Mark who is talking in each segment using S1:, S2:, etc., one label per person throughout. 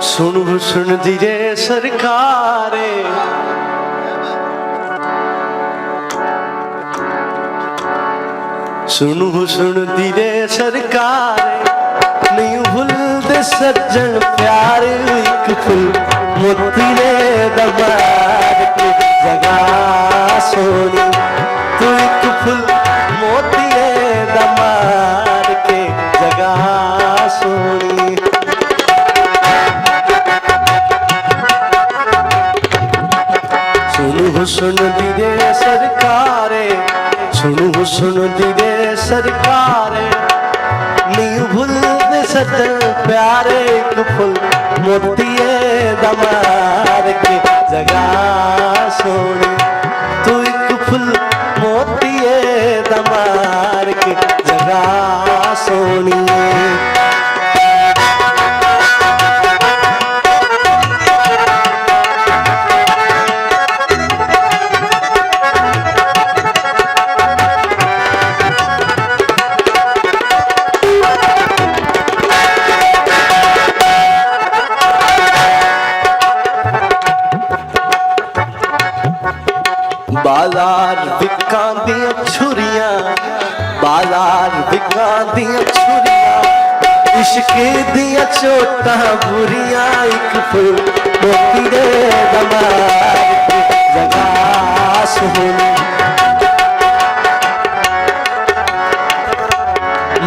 S1: सुन धीरे सरकारे सुन धीरे सरकारे नहीं भूलते सज्जन प्यार एक फुल मोती ने दबार के जगह सोनी तू एक फुल मोती ने दबार के जगह सोनी सुन धीरे सरकारे सुन धीरे सरकारे नहीं भूलते सज्जन प्यारे एक फुल मोतिये दमार के जगह सोनी तू एक फुल मोतिये दमार के जगह सोनी बाजार बिकां दियां छुरियां बाजार बिकां दियां छुरियां इश्क दियां चोटां बुरियां एक फुल मोती दे दमार की जगह सोनी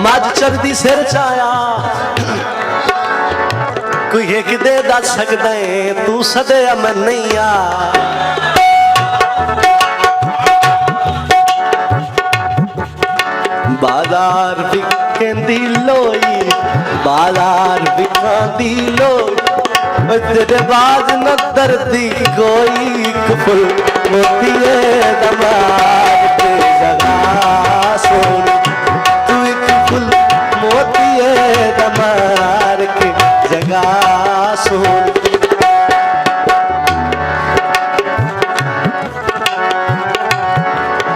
S1: मज चढ़दी सिर चाया कोई एक दे दस सकदा है तू सदया मैं नहीं आ बाजार बिकंदी लोई बाजार बिकंदी लोई तेरे बाज न दर्दी कोई फुल मोतिये दमार के जगह सोनी तू एक फुल मोतिये दमार के जगह सोनी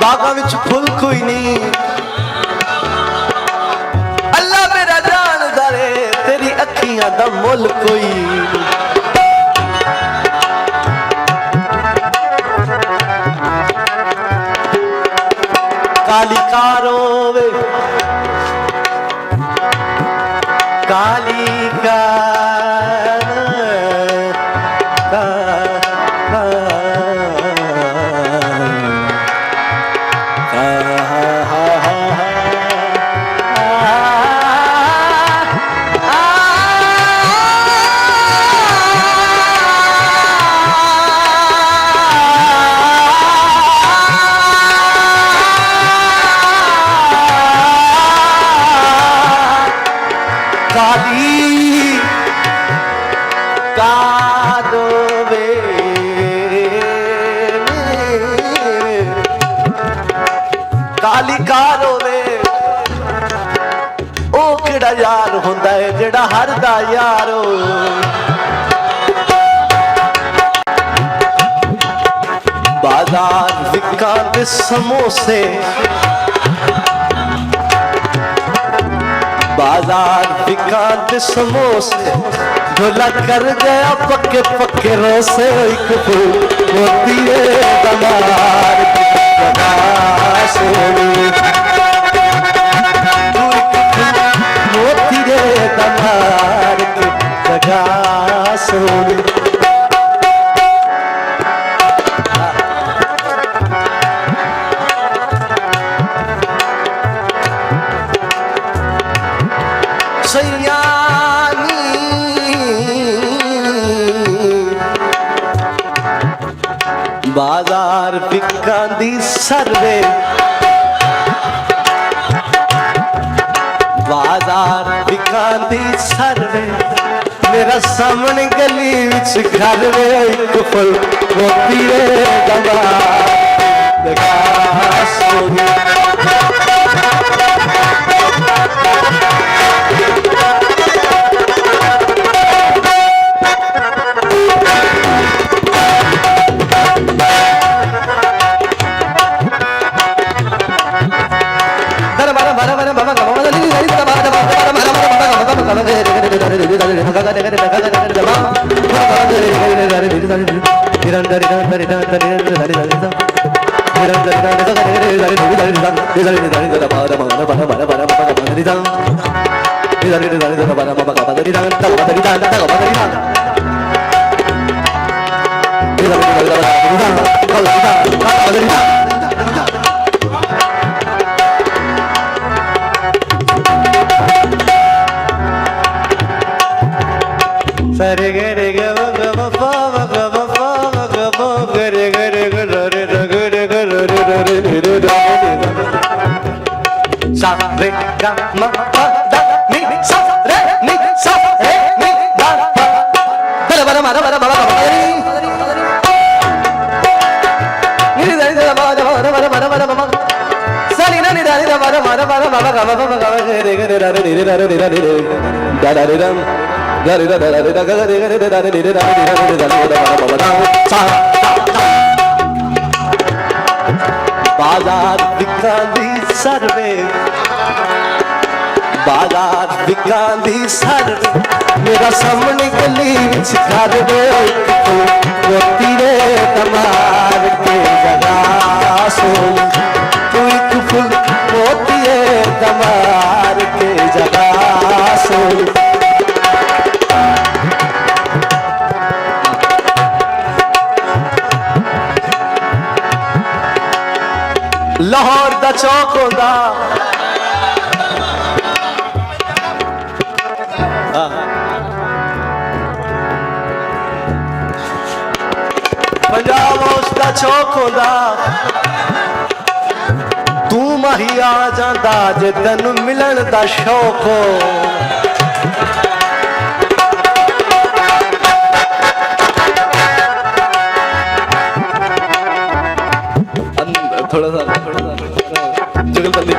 S1: बागा विच फुल कोई नहीं अखियां दा मुल कोई काली कारो वे काली काली कारो वे ओ केड़ा यार हुंदा है जेड़ा हर दा यार हो बाजार विकां दे समोसे बाजार विकां दे समोसे ढोला कर गया पक्के पक्के रोसे एक फूल मोतिये दमार की जगह सोनी मोतिये दमार की जगह सोनी बाजार बिकां दी सर्वे बाजार बिकां दी सर्वे मेरा सामने गली विच घर वे एक फुल मोतिये दमार जगह Soni Sare gare ga ma ga ma pa ma ga ma pa ma ga ma gare gare ga re re gare gare re re re re sa re ga ma pa da ni sa re ni sa re ni da pa bara bara mara bara bara bara ni da ni da bara bara bara bara bara bara sa ni na ni da ni da bara bara bara bara ga ma pa ma ga re re re re re re re re da da re ram बाजार बिकांदी सर्वे बाजार बिकांदी सर्वे मेरा सामने गली विच घर वे मोती रे तमार के जगा सो तू एक फूल मोती रे तमार के जगा सो लाहौर दा चौक होंदा पंजाब उसदा चौक होंदा तू माही आ जांदा जे तैनू मिलन दा शौक हो थोड़ा सा जुगलबंदी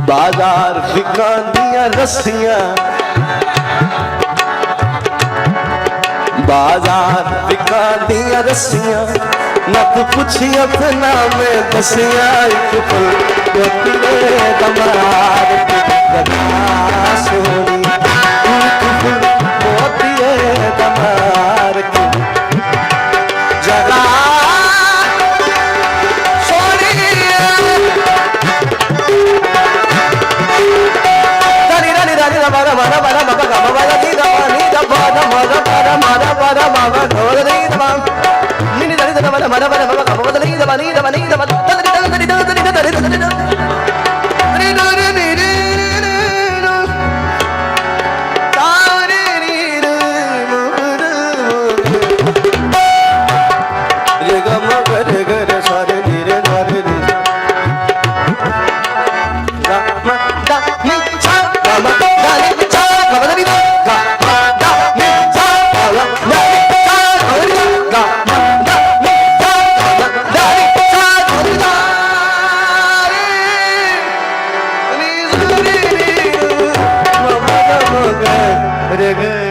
S1: बाजार बिकांदियां रस्सियां बाजार बिकांदियां रस्सियां नत पुछिया ना मैं दसिया एक पल तेरे दमार गदा सोनी एक पल मोतिए दमार की जगा Mara mara mara mara mara mara ni da ni da mara mara mara mara mara mara mara ni da ni ni da ni da mara mara mara mara mara ni da ni da ni da da ni da ni da ni da ni da ni da Good.